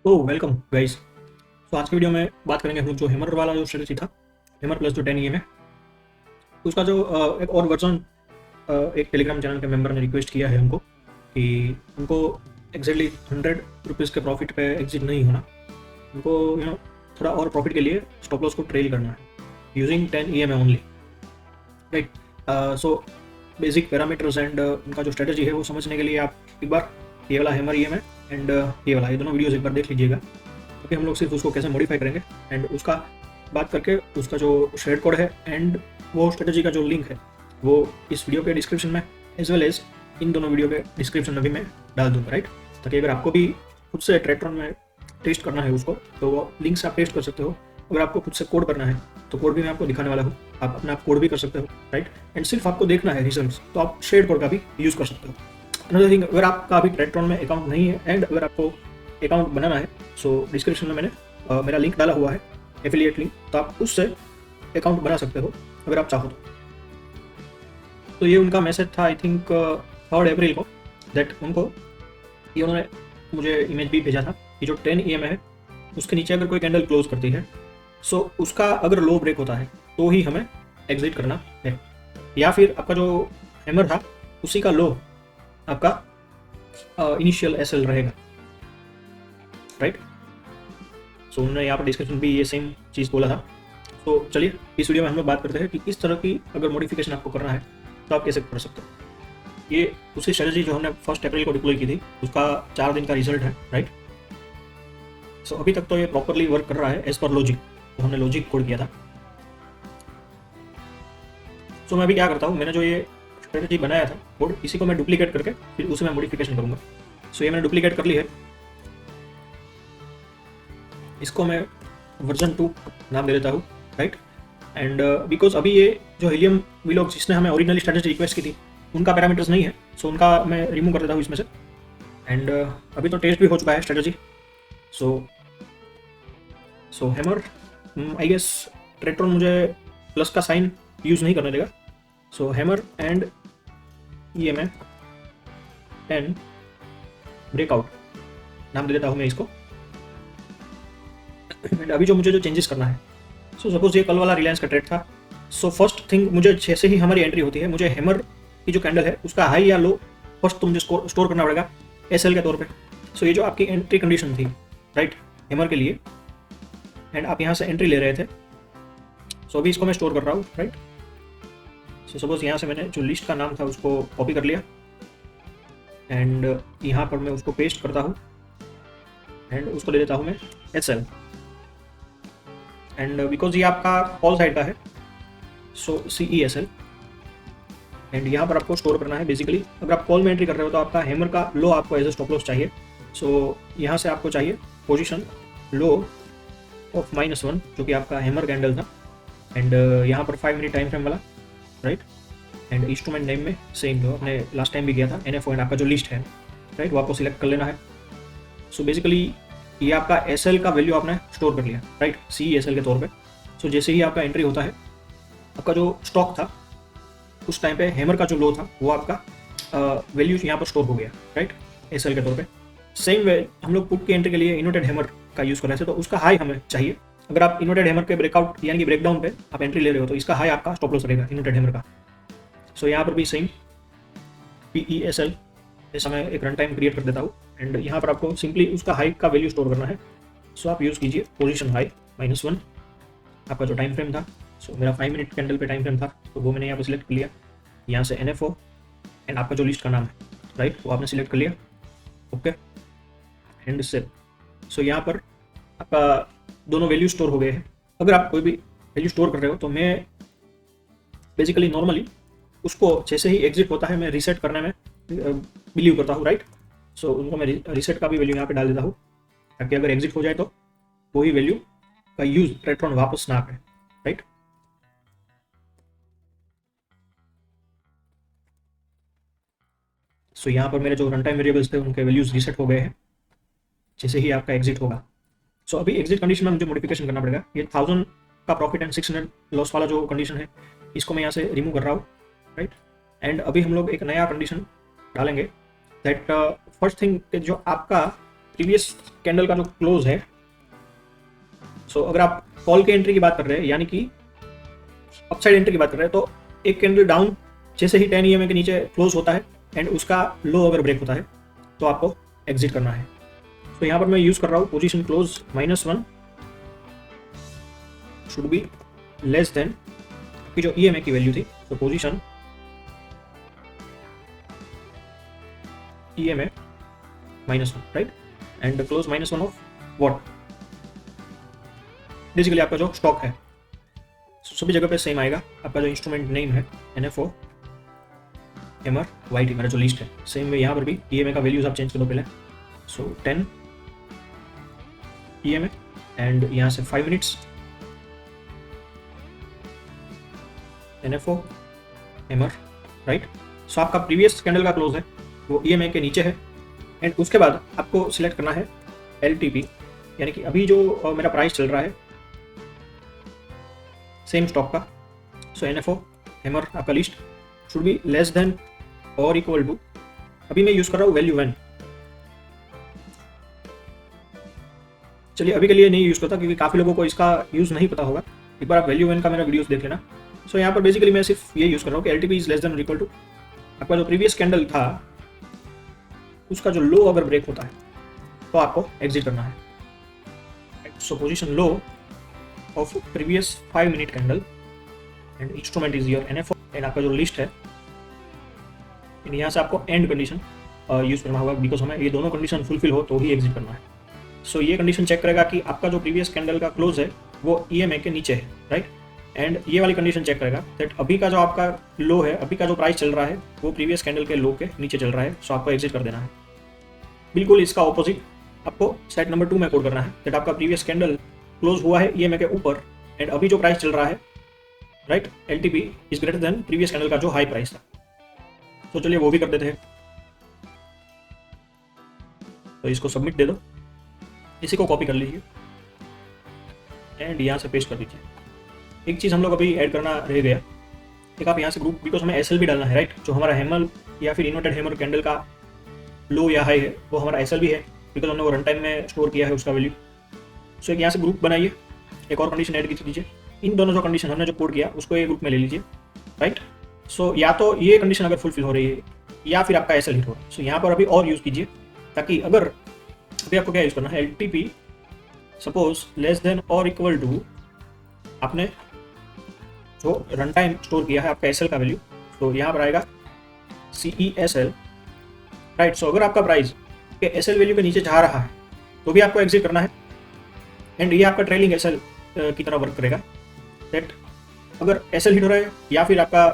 तो welcome guys. तो आज की वीडियो में बात करेंगे हम लोग जो हैमर वाला जो स्ट्रेटजी था, हैमर प्लस जो 10 EM है उसका जो एक और वर्जन एक टेलीग्राम चैनल के मेंबर ने रिक्वेस्ट किया है हमको कि उनको एग्जैक्टली 100 रुपीज़ के प्रॉफिट पे एग्जिट नहीं होना, उनको थोड़ा और प्रॉफिट के लिए स्टॉप लॉस को ट्रेल करना है using 10 EM only, right. So basic parameters and उनका जो स्ट्रेटजी है वो समझने के लिए आप एक बार ये वाला हैमर EM है एंड ये दोनों वीडियोस एक बार देख लीजिएगा। क्योंकि हम लोग सिर्फ उसको कैसे मॉडिफाई करेंगे एंड उसका बात करके उसका जो शेयर कोड है एंड वो स्ट्रेटजी का जो लिंक है वो इस वीडियो के डिस्क्रिप्शन में एज वेल एज इन दोनों वीडियो के डिस्क्रिप्शन में भी मैं डाल दूँगा, राइट। ताकि अगर आपको भी खुद से ट्रैक्ट्रॉन में टेस्ट करना है उसको तो वो लिंक से आप टेस्ट कर सकते हो। अगर आपको खुद से कोड करना है तो कोड भी मैं आपको दिखाने वाला हूँ, आप अपना आप कोड भी कर सकते हो, राइट। एंड सिर्फ आपको देखना है रिजल्ट्स तो आप शेयर कोड का भी यूज़ कर सकते हो। अनदर थिंग, अगर आपका अभी ट्रैक्ट्रॉन में अकाउंट नहीं है एंड अगर आपको अकाउंट बनाना है सो डिस्क्रिप्शन में मैंने मेरा लिंक डाला हुआ है, एफिलिएट लिंक, तो आप उससे अकाउंट बना सकते हो अगर आप चाहो तो ये उनका मैसेज था आई थिंक 3 अप्रैल को, दैट उनको ये उन्होंने मुझे इमेज भी भेजा था कि जो 10 EM है उसके नीचे अगर कोई कैंडल क्लोज करती है सो उसका अगर लो ब्रेक होता है तो ही हमें एग्जिट करना है, या फिर आपका जो हैमर था उसी का लो आपका इनिशियल SL रहेगा, राइट। सो उन्होंने यहाँ पर डिस्क्रिप्शन भी ये सेम चीज़ बोला था। तो चलिए इस वीडियो में हम लोग बात करते हैं कि इस तरह की अगर मॉडिफिकेशन आपको करना है तो आप कैसे कर सकते हो। ये उसी स्ट्रेटजी जो हमने 1 अप्रैल को डिप्लॉय की थी उसका 4 दिन का रिजल्ट है, राइट। सो अभी तक तो ये प्रॉपरली वर्क कर रहा है एज पर लॉजिक, तो हमने लॉजिक कोड किया था। सो मैं अभी क्या करता हूँ, मैंने जो ये स्ट्रेटजी बनाया था कोड, इसी को मैं डुप्लीकेट करके फिर उसे मैं मॉडिफिकेशन करूँगा। सो ये मैंने डुप्लीकेट कर ली है, इसको मैं वर्जन 2 नाम दे देता हूँ, राइट। एंड बिकॉज अभी ये जो हीलियम व्लॉग जिसने हमें ओरिजिनली स्ट्रेटजी रिक्वेस्ट की थी उनका पैरामीटर्स नहीं है, सो उनका मैं रिमूव कर देता हूँ इसमें से। एंड अभी तो टेस्ट भी हो चुका है strategy. So hammer I guess ट्रैक्ट्रॉन मुझे प्लस का साइन यूज़ नहीं करने देगा। So hammer and EM and breakout नाम दे देता हूँ मैं इसको। एंड अभी जो मुझे जो चेंजेस करना है, सो सपोज ये कल वाला रिलायंस का ट्रेड था। सो फर्स्ट थिंग, मुझे जैसे ही हमारी एंट्री होती है मुझे हैमर की जो कैंडल है उसका हाई या लो फर्स्ट तो मुझे स्टोर करना पड़ेगा SL के तौर पे। सो ये जो आपकी एंट्री कंडीशन थी, राइट, हैमर के लिए, एंड आप यहाँ से एंट्री ले रहे थे, सो अभी इसको मैं स्टोर कर रहा हूँ, राइट। सो सपोज यहाँ से मैंने जो लिस्ट का नाम था उसको कॉपी कर लिया एंड यहाँ पर मैं उसको पेस्ट करता हूँ एंड उसको ले लेता हूँ मैं SL। एंड बिकॉज ये आपका कॉल साइड का है सो CESL, एंड यहाँ पर आपको स्टोर करना है। बेसिकली अगर आप कॉल में एंट्री कर रहे हो तो आपका हैमर का लो आपको एज ए स्टॉप लॉस चाहिए। सो यहाँ से आपको चाहिए पोजीशन लो ऑफ -1 जो कि आपका हैमर कैंडल था, एंड यहाँ पर 5 मिनट टाइम फ्रेम वाला, राइट। एंड इंस्ट्रूमेंट नेम में सेम जो आपने लास्ट टाइम भी किया था NFO एंड आपका जो लिस्ट है, राइट, वो आपको सिलेक्ट कर लेना है। सो बेसिकली ये आपका SL का वैल्यू आपने स्टोर कर लिया, राइट, CESL के तौर पे। सो जैसे ही आपका एंट्री होता है आपका जो स्टॉक था उस टाइम पे हैमर का जो लो था वो आपका वैल्यू यहाँ पर स्टोर हो गया, राइट, SL के तौर पे। सेम वे हम लोग पुट की एंट्री के लिए इन्वर्टेड हैमर का यूज़ कर रहे थे तो उसका हाई हमें चाहिए। अगर आप इन्वर्टेड हैमर के ब्रेकआउट यानी कि ब्रेकडाउन पे आप एंट्री ले रहे हो तो इसका हाई आपका स्टॉप लॉस रहेगा इन्वर्टेड हैमर का। सो यहाँ पर भी सेम PESL जैसा मैं एक रन टाइम क्रिएट कर देता हूँ एंड यहाँ पर आपको सिंपली उसका हाई का वैल्यू स्टोर करना है। सो आप यूज़ कीजिए पोजीशन हाई -1 आपका जो टाइम फ्रेम था। सो मेरा 5 मिनट कैंडल पे टाइम फ्रेम था तो वो मैंने यहाँ पर सिलेक्ट कर लिया, यहाँ से NFO एंड आपका जो लिस्ट का नाम है, राइट, वो आपने सिलेक्ट कर लिया, ओके, एंड सेल। सो यहाँ पर आपका दोनों वैल्यू स्टोर हो गए हैं। अगर आप कोई भी वैल्यू स्टोर कर रहे हो तो मैं बेसिकली नॉर्मली उसको जैसे ही एग्जिट होता है मैं रीसेट करने में बिलीव करता हूँ, राइट। सो उनको मैं रीसेट का भी वैल्यू यहाँ पे डाल देता हूँ ताकि अगर एग्जिट हो जाए तो वही वैल्यू का यूज ट्रैक्ट्रॉन वापस ना करे, राइट। सो यहाँ पर मेरे जो रन टाइम वेरिएबल्स थे उनके वैल्यूज रीसेट हो गए हैं जैसे ही आपका एग्जिट होगा। सो अभी एग्जिट कंडीशन में मुझे मॉडिफिकेशन करना पड़ेगा। ये 1000 का प्रॉफिट एंड 600 लॉस वाला जो कंडीशन है इसको मैं यहाँ से रिमूव कर रहा हूँ, राइट। एंड अभी हम लोग एक नया कंडीशन डालेंगे दैट फर्स्ट थिंग जो आपका प्रीवियस कैंडल का जो क्लोज है, सो अगर आप कॉल के एंट्री की बात कर रहे हैं, यानी कि अपसाइड एंट्री की बात कर रहे हैं, तो एक कैंडल डाउन जैसे ही 10 EMA के नीचे क्लोज होता है एंड उसका लो अगर ब्रेक होता है तो आपको एग्जिट करना है। तो यहाँ पर मैं यूज कर रहा हूँ position close -1 should be less than की जो EMA की वैल्यू थी, तो position EMA -1, right, and close -1 of what, basically आपका जो स्टॉक है सभी जगह पे सेम आएगा। आपका जो इंस्ट्रूमेंट नेम है NFO एमर वाइट, मेरा जो लिस्ट है सेम में यहाँ पर भी EMA का वैल्यूज आप चेंज कर दो पहले। सो 10 EMA एंड यहाँ से 5 मिनट्स NFO एमर, राइट। सो आपका प्रीवियस कैंडल का क्लोज है वो EMA के नीचे है एंड उसके बाद आपको सिलेक्ट करना है LTP, यानी कि अभी जो मेरा प्राइस चल रहा है सेम स्टॉक का। सो NFO हैमर आपका list should be less than और इक्वल टू, अभी मैं यूज कर रहा हूँ वैल्यू 1। चलिए अभी के लिए नहीं यूज करता क्योंकि काफी लोगों को इसका यूज नहीं पता होगा, एक बार आप वैल्यू 1 का मेरा वीडियोस देख लेना। सो यहाँ पर बेसिकली मैं सिर्फ ये यूज कर रहा हूँ कि LTP इज लेस देन और इक्वल टू आपका जो प्रीवियस कैंडल था उसका जो लो अगर ब्रेक होता है तो आपको एग्जिट करना है। सो position low of previous 5 minute candle and instrument is your NFO and आपका जो लिस्ट है यहाँ से आपको एंड कंडीशन यूज करना होगा, बिकॉज हमें ये दोनों कंडीशन फुलफिल हो तो ही एग्जिट करना है। सो ये कंडीशन चेक करेगा कि आपका जो प्रीवियस कैंडल का क्लोज है वो EMA के नीचे है, राइट, एंड ये वाली कंडीशन चेक करेगा दैट अभी का जो आपका लो है, अभी का जो प्राइस चल रहा है वो प्रीवियस कैंडल के लो के नीचे चल रहा है, सो आपको एग्जिट कर देना है। बिल्कुल इसका ऑपोजिट आपको स्टेप नंबर 2 में कोड करना है दैट आपका प्रीवियस कैंडल क्लोज हुआ है EMA के ऊपर एंड अभी जो प्राइस चल रहा है, right, LTP is greater than previous candle का जो हाई प्राइस था। तो चलिए वो भी कर देते हैं। तो इसको सबमिट दे दो, इसी को कॉपी कर लीजिए एंड यहाँ से पेस्ट कर दीजिए। एक चीज़ हम लोग अभी ऐड करना रह गया, एक आप यहाँ से ग्रुप, बिकॉज हमें SL भी डालना है, राइट, जो हमारा हैमर या फिर इन्वर्टेड हैमर कैंडल का लो या हाई है वो हमारा SL भी है, बिकॉज हमने वो रन टाइम में स्टोर किया है उसका वैल्यू। सो एक यहाँ से ग्रुप बनाइए, एक और कंडीशन ऐड कर दीजिए, इन दोनों जो कंडीशन हमने जो कोड किया उसको एक ग्रुप में ले लीजिए, राइट। सो या तो ये कंडीशन अगर फुलफिल हो रही है या फिर आपका SL हिट हो रहा है, सो यहाँ पर अभी और यूज़ कीजिए, ताकि अगर अभी आपको क्या यूज़ करना है, LTP सपोज लेस देन और इक्वल टू आपने जो रन टाइम स्टोर किया है आपका SL का वैल्यू, तो यहाँ पर आएगा CESL, राइट। सो अगर आपका प्राइस के SL वैल्यू के नीचे जा रहा है तो भी आपको एग्जिट करना है एंड ये आपका ट्रेलिंग SL की तरह वर्क करेगा दैट अगर SL हिट हो रहा है या फिर आपका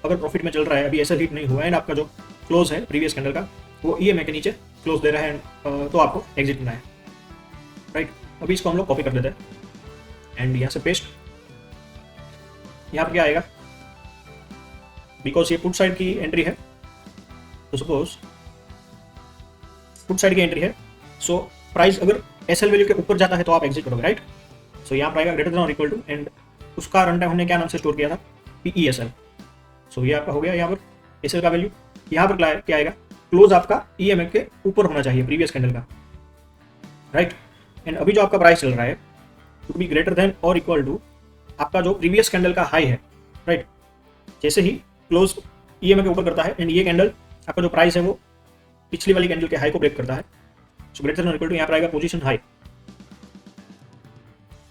अगर प्रॉफिट में चल रहा है, अभी SL हिट नहीं हुआ एंड आपका जो क्लोज है प्रीवियस कैंडल का वो EMA के नीचे क्लोज दे रहा है तो आपको एग्जिट करना है, राइट। अभी इसको हम लोग कॉपी कर देते हैं एंड यहाँ से पेस्ट। यहाँ पर क्या आएगा, बिकॉज ये पुट साइड की एंट्री है, तो सपोज पुट साइड की एंट्री है, सो प्राइस अगर SL वैल्यू के ऊपर जाता है तो आप एग्जिट करोगे, राइट। सो यहाँ पर आएगा ग्रेटर देन और इक्वल टू एंड उसका रन टाइम हमने क्या नाम से स्टोर किया था, PESL। सो ये आपका हो गया यहाँ पर SL का वैल्यू। यहाँ पर क्या आएगा, क्लोज आपका EMA के ऊपर होना चाहिए प्रीवियस कैंडल का, राइट। एंड अभी जो आपका प्राइस चल रहा है टू बी ग्रेटर देन और इक्वल टू आपका जो प्रीवियस कैंडल का हाई है, राइट। जैसे ही क्लोज EMA के ऊपर करता है एंड ये कैंडल आपका जो प्राइस है वो पिछली वाली कैंडल के हाई को ब्रेक करता है, सो ग्रेटर देन और इक्वल टू यहाँ पर आएगा पोजीशन हाई,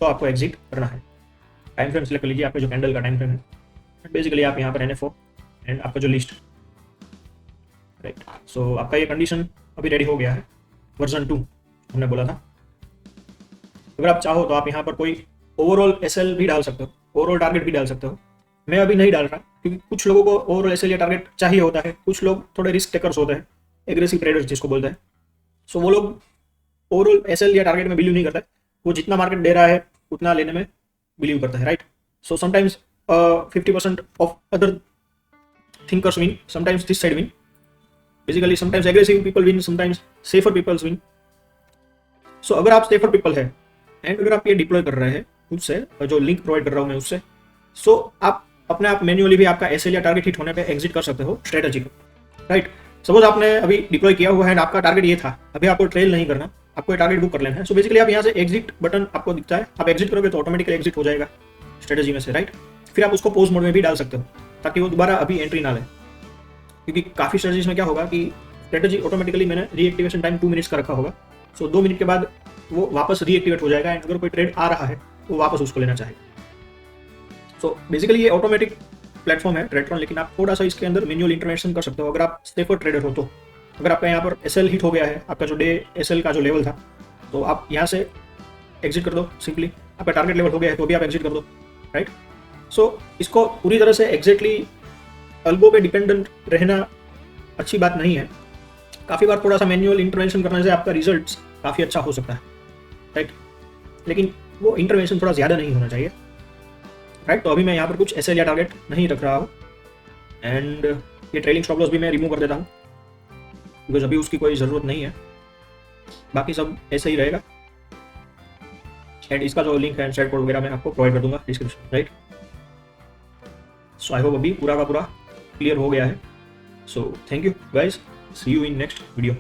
तो आपको एग्जिट करना है। टाइम फ्रेम सिलेक्ट कर लीजिए, आपका जो कैंडल का टाइम फ्रेम है, बेसिकली आप यहाँ पर NFO एंड आपका जो लिस्ट, राइट। सो आपका ये कंडीशन अभी रेडी हो गया है, वर्जन 2 हमने बोला था। अगर आप चाहो तो आप यहाँ पर कोई ओवरऑल SL भी डाल सकते हो, ओवरऑल टारगेट भी डाल सकते हो। मैं अभी नहीं डाल रहा क्योंकि कुछ लोगों को ओवरऑल SL या टारगेट चाहिए होता है, कुछ लोग थोड़े रिस्क टेकर्स होते हैं, एग्रेसिव ट्रेडर्स जिसको बोलते हैं। सो वो लोग ओवरऑल SL या टारगेट में बिलीव नहीं करता है, वो जितना मार्केट दे रहा है उतना लेने में बिलीव करता है, right. So sometimes 50% of other thinkers win, sometimes this side win, basically sometimes aggressive people win, sometimes safer people win। so अगर आप safer people है एंड अगर आप ये डिप्लॉय कर रहे हैं खुद से, जो लिंक प्रोवाइड कर रहा हूँ मैं उससे, सो आप अपने आप मैन्युअली भी आपका SL या टारगेट हिट होने पे एग्जिट कर सकते हो स्ट्रेटजी को, राइट। सपोज आपने अभी डिप्लॉय किया हुआ है एंड आपका टारगेट ये था, अभी आपको ट्रेल नहीं करना, आपको ये टारगेट बुक कर लेना है। सो बेसिकली आप यहाँ से एग्जिट बटन आपको दिखता है, आप एग्जिट करोगे तो ऑटोमेटिकली एग्जिट हो जाएगा स्ट्रेटेजी में से, राइट। फिर आप उसको पोज मोड में भी डाल सकते हो ताकि वो दोबारा अभी एंट्री ना ले, क्योंकि काफ़ी स्ट्रेटजीज में क्या होगा कि स्ट्रेटजी ऑटोमेटिकली मैंने रीएक्टिवेशन टाइम 2 मिनट्स का रखा होगा। सो 2 मिनट के बाद वो वापस रीएक्टिवेट हो जाएगा एंड अगर कोई ट्रेड आ रहा है तो वापस उसको लेना चाहेगा। सो बेसिकली ये ऑटोमेटिक प्लेटफॉर्म है ट्रेडट्रॉन, लेकिन आप थोड़ा सा इसके अंदर मैनुअल इंटरवेंशन कर सकते हो अगर आप सेफर ट्रेडर हो तो। अगर आपका यहाँ पर एसएल हिट हो गया है, आपका जो डे एसएल का जो लेवल था, तो आप यहाँ से एग्जिट कर दो सिंपली। आपका टारगेट लेवल हो गया है तो भी आप एग्जिट कर दो, राइट। सो इसको पूरी तरह से एग्जैक्टली अल्गो पे डिपेंडेंट रहना अच्छी बात नहीं है। काफ़ी बार थोड़ा सा मैनुअल इंटरवेंशन करने से आपका रिजल्ट काफ़ी अच्छा हो सकता है, राइट, लेकिन वो इंटरवेंशन थोड़ा ज़्यादा नहीं होना चाहिए, राइट। तो अभी मैं यहाँ पर कुछ एसएल या टारगेट नहीं रख रहा हूँ एंड ये ट्रेलिंग स्टॉप लॉस भी मैं रिमूव कर देता हूँ बिकॉज अभी उसकी कोई ज़रूरत नहीं है, बाकी सब ऐसे ही रहेगा। एंड इसका जो लिंक है शेयर कोड वगैरह मैं आपको प्रोवाइड कर दूंगा description, right. So I hope अभी पूरा का पूरा क्लियर हो गया है। So thank you guys, see you in next video.